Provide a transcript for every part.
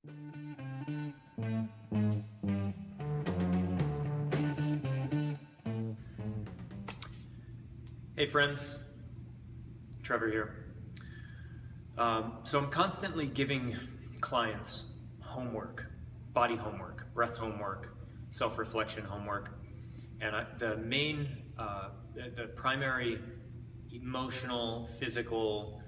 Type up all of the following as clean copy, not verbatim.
Hey friends, Trevor here. So I'm constantly giving clients homework, body homework, breath homework, self-reflection homework, and the primary emotional, physical,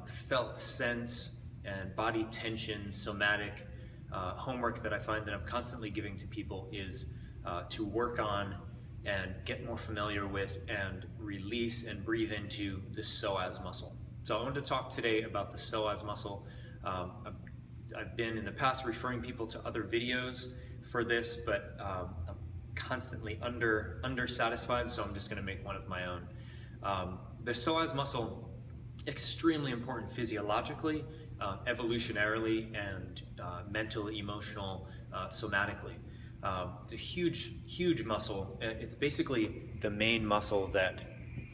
felt sense, and body tension, somatic homework that I find that I'm constantly giving to people is to work on and get more familiar with and release and breathe into the psoas muscle. So I wanted to talk today about the psoas muscle. I've been in the past referring people to other videos for this, but I'm constantly undersatisfied, so I'm just going to make one of my own. The psoas muscle, extremely important physiologically, evolutionarily, and mental, emotional, somatically. It's a huge muscle. It's basically the main muscle that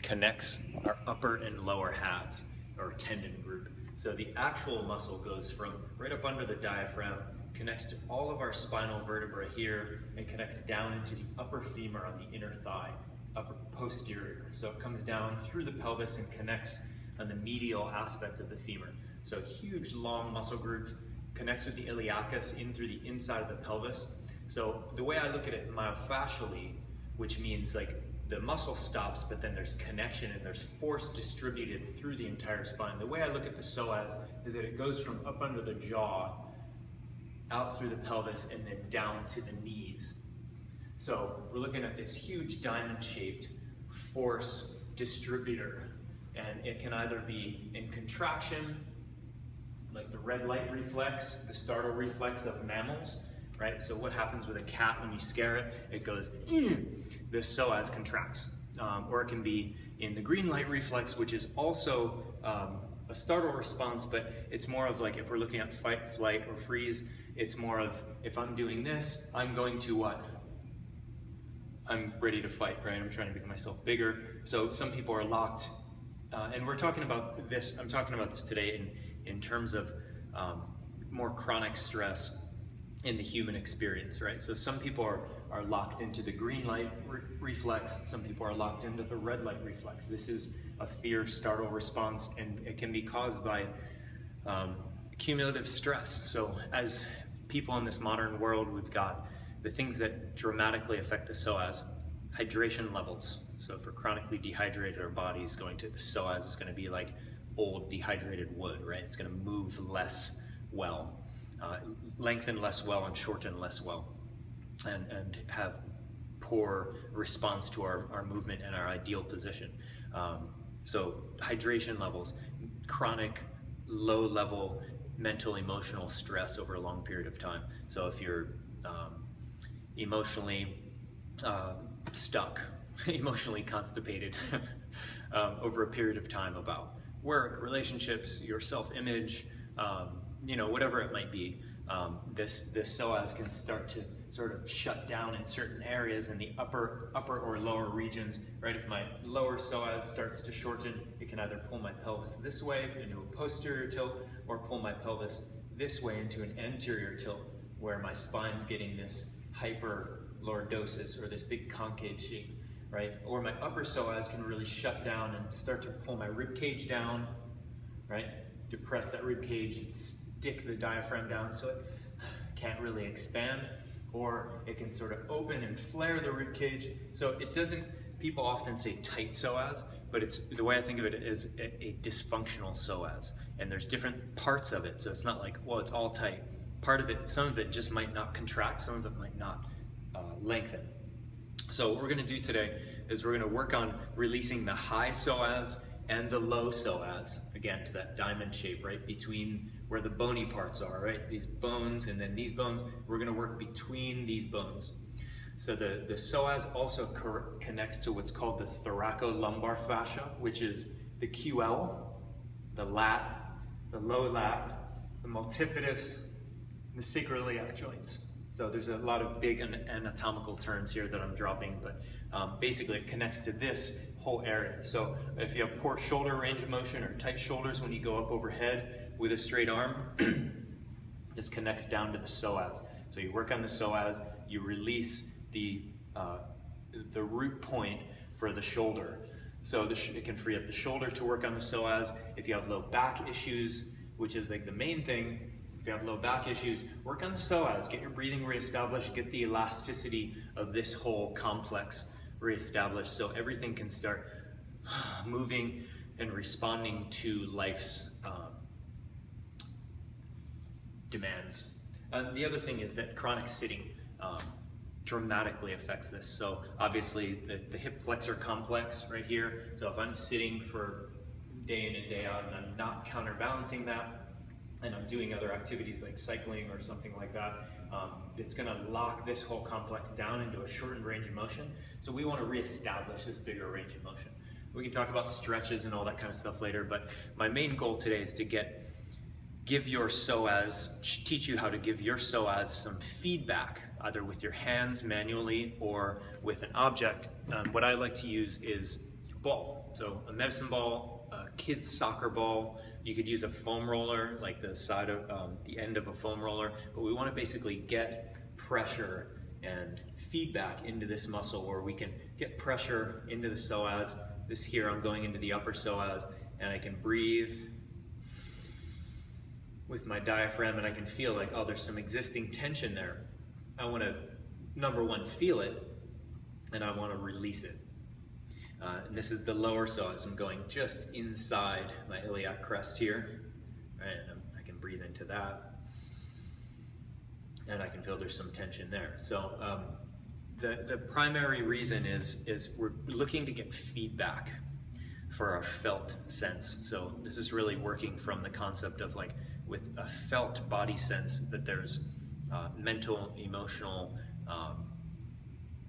connects our upper and lower halves, or tendon group. So the actual muscle goes from right up under the diaphragm, connects to all of our spinal vertebrae here, and connects down into the upper femur on the inner thigh, upper posterior. So it comes down through the pelvis and connects on the medial aspect of the femur. So a huge long muscle group, connects with the iliacus in through the inside of the pelvis. So the way I look at it myofascially, which means like the muscle stops, but then there's connection and there's force distributed through the entire spine. The way I look at the psoas is that it goes from up under the jaw, out through the pelvis, and then down to the knees. So we're looking at this huge diamond-shaped force distributor, and it can either be in contraction, like the red light reflex, the startle reflex of mammals, right? So what happens with a cat when you scare it? It goes, the psoas contracts. Or it can be in the green light reflex, which is also a startle response, but it's more of like, if we're looking at fight, flight, or freeze, it's more of, if I'm doing this, I'm going to what? I'm ready to fight, right? I'm trying to make myself bigger. So some people are locked, and we're talking about this, I'm talking about this today in terms of more chronic stress in the human experience, right? So some people are locked into the green light reflex, some people are locked into the red light reflex. This is a fear startle response, and it can be caused by cumulative stress. So as people in this modern world, we've got the things that dramatically affect the psoas: hydration levels. So if we're chronically dehydrated, our body's going to, the psoas is going to be like old dehydrated wood, right? It's going to move less well. Lengthen less well and shorten less well, and have poor response to our movement and our ideal position. So hydration levels, chronic low level mental emotional stress over a long period of time. So if you're emotionally stuck, emotionally constipated over a period of time about work, relationships, your self-image, you know, whatever it might be, this psoas can start to sort of shut down in certain areas in the upper or lower regions, right? If my lower psoas starts to shorten, it can either pull my pelvis this way into a posterior tilt, or pull my pelvis this way into an anterior tilt, where my spine's getting this hyperlordosis, or this big concave shape, right? Or my upper psoas can really shut down and start to pull my rib cage down, right? Depress that rib cage and stick the diaphragm down so it can't really expand. Or it can sort of open and flare the rib cage. So it doesn't, people often say tight psoas, but it's, the way I think of it is a dysfunctional psoas. And there's different parts of it. So it's not like, well, it's all tight. Part of it, some of it just might not contract, some of it might not lengthen. So what we're gonna do today is we're gonna work on releasing the high psoas and the low psoas, again, to that diamond shape, right, between where the bony parts are, right, these bones and then these bones. We're going to work between these bones. So the psoas also connects to what's called the thoracolumbar fascia, which is the QL, the lat, the low lat, the multifidus, and the sacroiliac joints. So there's a lot of big anatomical terms here that I'm dropping, but basically it connects to this whole area. So if you have poor shoulder range of motion or tight shoulders when you go up overhead with a straight arm, This connects down to the psoas. So you work on the psoas, you release the root point for the shoulder. So it can free up the shoulder to work on the psoas. If you have low back issues, which is like the main thing, if you have low back issues, work on the psoas, get your breathing reestablished, get the elasticity of this whole complex reestablished so everything can start moving and responding to life's demands. The other thing is that chronic sitting dramatically affects this. So obviously the hip flexor complex right here, so if I'm sitting for day in and day out and I'm not counterbalancing that, and I'm doing other activities like cycling or something like that, it's gonna lock this whole complex down into a shortened range of motion. So we wanna reestablish this bigger range of motion. We can talk about stretches and all that kind of stuff later, but my main goal today is to give your psoas, teach you how to give your psoas some feedback, either with your hands manually or with an object. What I like to use is a ball. So a medicine ball, a kid's soccer ball. You could use a foam roller, like the side of the end of a foam roller, but we want to basically get pressure and feedback into this muscle where we can get pressure into the psoas. This here, I'm going into the upper psoas, and I can breathe with my diaphragm, and I can feel like, oh, there's some existing tension there. I want to, number one, feel it, and I want to release it. And this is the lower psoas. I'm going just inside my iliac crest here, right? And I can breathe into that, and I can feel there's some tension there. So the primary reason is we're looking to get feedback for our felt sense. So this is really working from the concept of like with a felt body sense that there's mental, emotional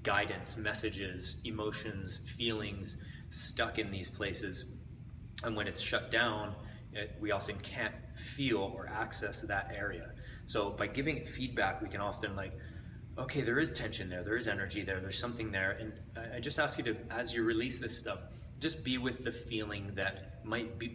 guidance, messages, emotions, feelings stuck in these places. And when it's shut down, we often can't feel or access that area. So by giving it feedback, we can often like, okay, there is tension there, there is energy there, there's something there. And I just ask you to, as you release this stuff, just be with the feeling that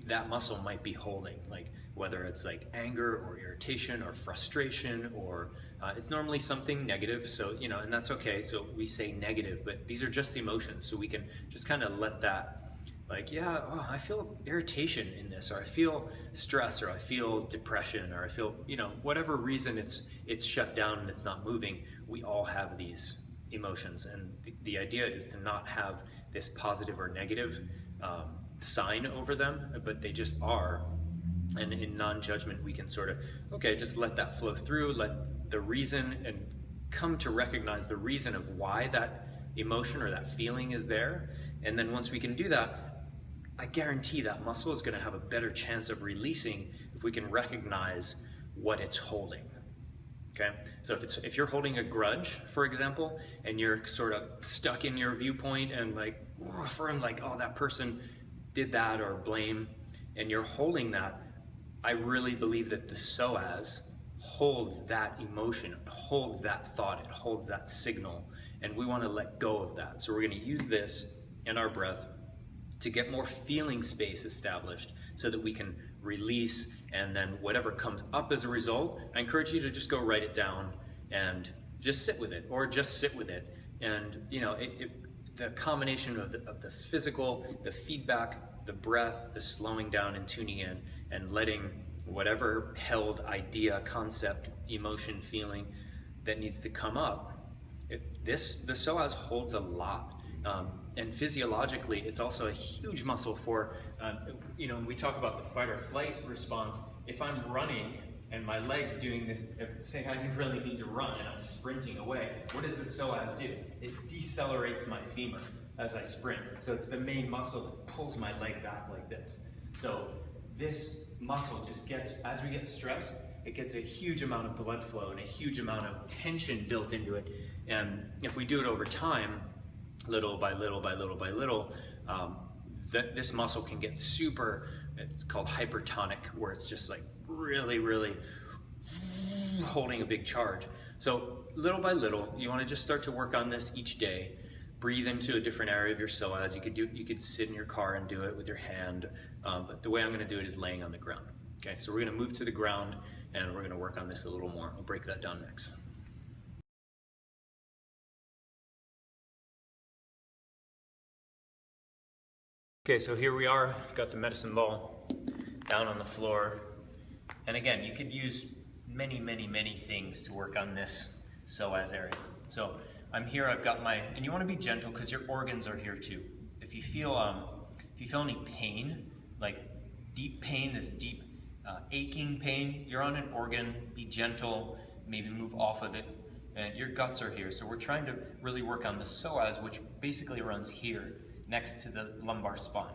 that muscle might be holding, like whether it's like anger or irritation or frustration, or it's normally something negative. So, you know, and that's okay. So we say negative, but these are just emotions. So we can just kind of let that, like, yeah, oh, I feel irritation in this, or I feel stress, or I feel depression, or I feel, you know, whatever reason it's shut down and it's not moving. We all have these emotions, and the idea is to not have this positive or negative sign over them, but they just are. And in non-judgment, we can sort of, okay, just let that flow through, let the reason, and come to recognize the reason of why that emotion or that feeling is there. And then once we can do that, I guarantee that muscle is going to have a better chance of releasing if we can recognize what it's holding. Okay, so if you're holding a grudge, for example, and you're sort of stuck in your viewpoint and like, from like, oh, that person did that, or blame, and you're holding that, I really believe that the psoas holds that emotion, it holds that thought, it holds that signal, and we want to let go of that. So we're going to use this and our breath to get more feeling space established so that we can release, and then whatever comes up as a result, I encourage you to just go write it down and just sit with it, or just sit with it. And you know, the combination of the physical, the feedback, the breath, the slowing down and tuning in, and letting whatever held idea, concept, emotion, feeling that needs to come up. The psoas holds a lot. And physiologically, it's also a huge muscle for, you know, when we talk about the fight or flight response, if I'm running and my leg's doing this, say I really need to run and I'm sprinting away, what does the psoas do? It decelerates my femur as I sprint. So it's the main muscle that pulls my leg back like this. So this muscle just gets, as we get stressed, it gets a huge amount of blood flow and a huge amount of tension built into it. And if we do it over time, little by little by little by little, this muscle can get super, it's called hypertonic, where it's just like really, really holding a big charge. So little by little, you want to just start to work on this each day. Breathe into a different area of your psoas. You could sit in your car and do it with your hand, but the way I'm going to do it is laying on the ground. Okay, so we're going to move to the ground, and we're gonna work on this a little more. I'll break that down next. Okay, so here we are, I've got the medicine ball down on the floor. And again, you could use many things to work on this psoas area. So I'm here, I've got my, and you want to be gentle because your organs are here too. If you feel any pain, like deep pain, this deep aching pain, you're on an organ, be gentle, maybe move off of it. And your guts are here. So we're trying to really work on the psoas, which basically runs here next to the lumbar spine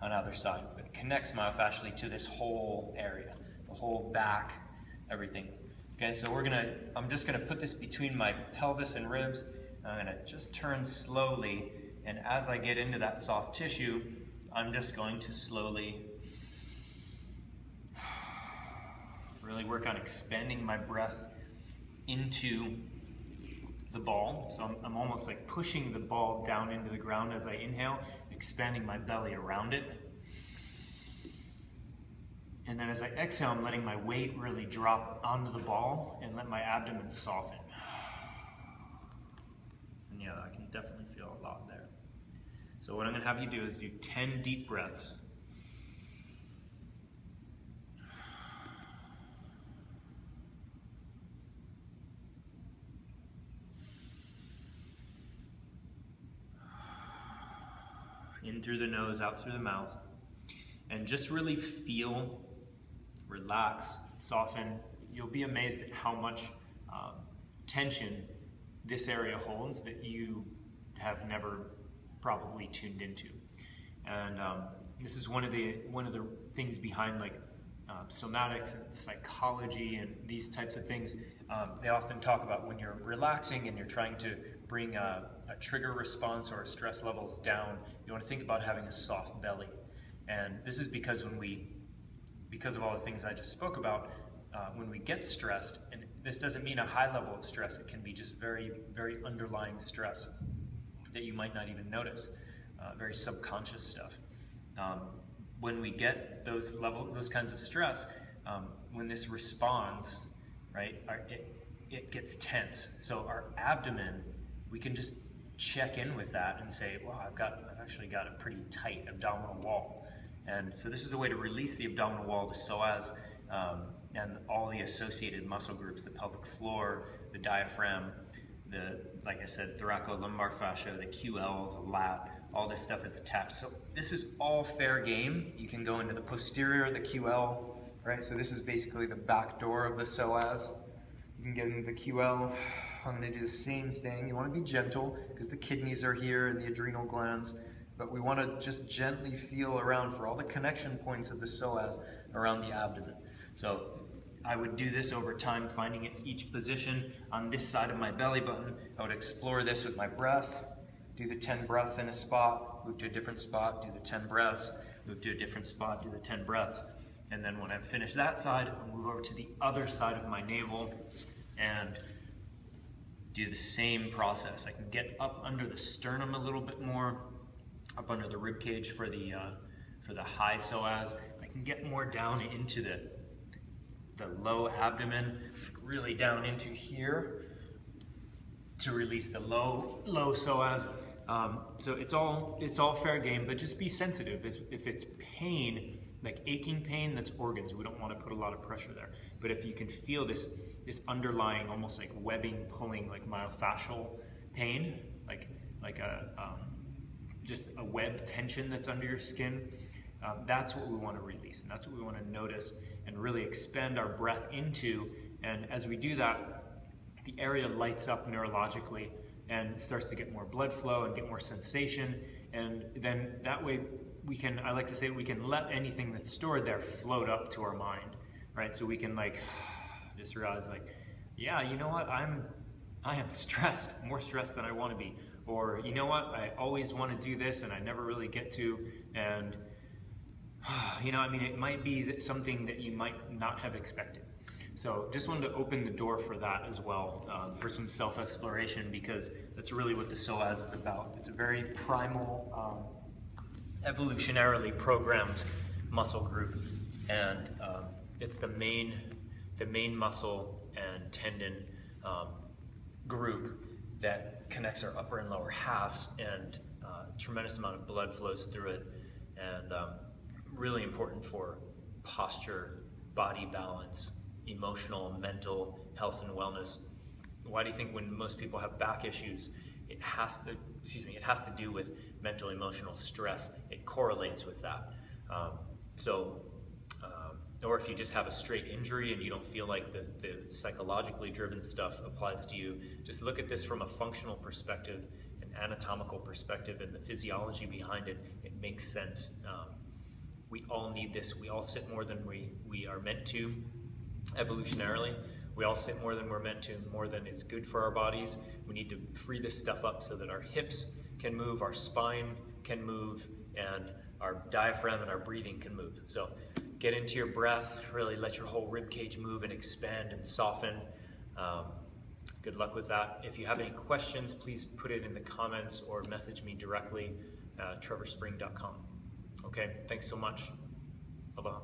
on the other side. It connects myofascially to this whole area, the whole back, everything. Okay, so I'm just gonna put this between my pelvis and ribs. I'm gonna just turn slowly, and as I get into that soft tissue, I'm just going to slowly really work on expanding my breath into the ball. So I'm almost like pushing the ball down into the ground as I inhale, expanding my belly around it. And then as I exhale, I'm letting my weight really drop onto the ball and let my abdomen soften. And yeah, I can definitely feel a lot there. So what I'm gonna have you do is do 10 deep breaths. In through the nose, out through the mouth. And just really feel, relax, soften. You'll be amazed at how much tension this area holds that you have never probably tuned into. And this is one of the things behind like somatics and psychology and these types of things. They often talk about when you're relaxing and you're trying to bring a trigger response or stress levels down, you want to think about having a soft belly. And this is because because of all the things I just spoke about, when we get stressed, and this doesn't mean a high level of stress, it can be just very underlying stress that you might not even notice, very subconscious stuff. When we get those kinds of stress, when this responds, right, it gets tense. So our abdomen, we can just check in with that and say, well, I've actually got a pretty tight abdominal wall. And so this is a way to release the abdominal wall, the psoas, and all the associated muscle groups, the pelvic floor, the diaphragm, like I said, thoracolumbar fascia, the QL, the lat, all this stuff is attached. So this is all fair game. You can go into the posterior, the QL, right? So this is basically the back door of the psoas. You can get into the QL. I'm gonna do the same thing. You wanna be gentle because the kidneys are here and the adrenal glands, but we wanna just gently feel around for all the connection points of the psoas around the abdomen. So I would do this over time, finding each position on this side of my belly button. I would explore this with my breath, do the 10 breaths in a spot, move to a different spot, do the 10 breaths, move to a different spot, do the 10 breaths. And then when I've finished that side, I'll move over to the other side of my navel and do the same process. I can get up under the sternum a little bit more, up under the rib cage for the high psoas. I can get more down into the low abdomen, really down into here to release the low psoas. So it's all fair game, but just be sensitive. If it's pain, like aching pain, that's organs. We don't want to put a lot of pressure there. But if you can feel this underlying, almost like webbing, pulling, like myofascial pain, like just a web tension that's under your skin, that's what we want to release, and that's what we want to notice and really expend our breath into. And as we do that, the area lights up neurologically and starts to get more blood flow and get more sensation. And then that way we can, I like to say, we can let anything that's stored there float up to our mind, right? So we can like just realize like, yeah, you know what, I am stressed, more stressed than I want to be. Or you know what, I always want to do this and I never really get to. And you know, I mean, it might be something that you might not have expected. So just wanted to open the door for that as well, for some self-exploration, because that's really what the psoas is about. It's a very primal, evolutionarily programmed muscle group, and it's the main the main muscle and tendon group that connects our upper and lower halves, and tremendous amount of blood flows through it, and really important for posture, body balance, emotional, mental health and wellness. Why do you think when most people have back issues, it has to do with mental emotional stress? It correlates with that. Or if you just have a straight injury and you don't feel like the psychologically driven stuff applies to you, just look at this from a functional perspective, an anatomical perspective, and the physiology behind it. It makes sense. We all need this. We all sit more than we are meant to evolutionarily. We all sit more than we're meant to, more than is good for our bodies. We need to free this stuff up so that our hips can move, our spine can move, and our diaphragm and our breathing can move. So get into your breath, really let your whole rib cage move and expand and soften. Good luck with that. If you have any questions, please put it in the comments or message me directly at trevorspring.com. Okay, thanks so much. Aloha.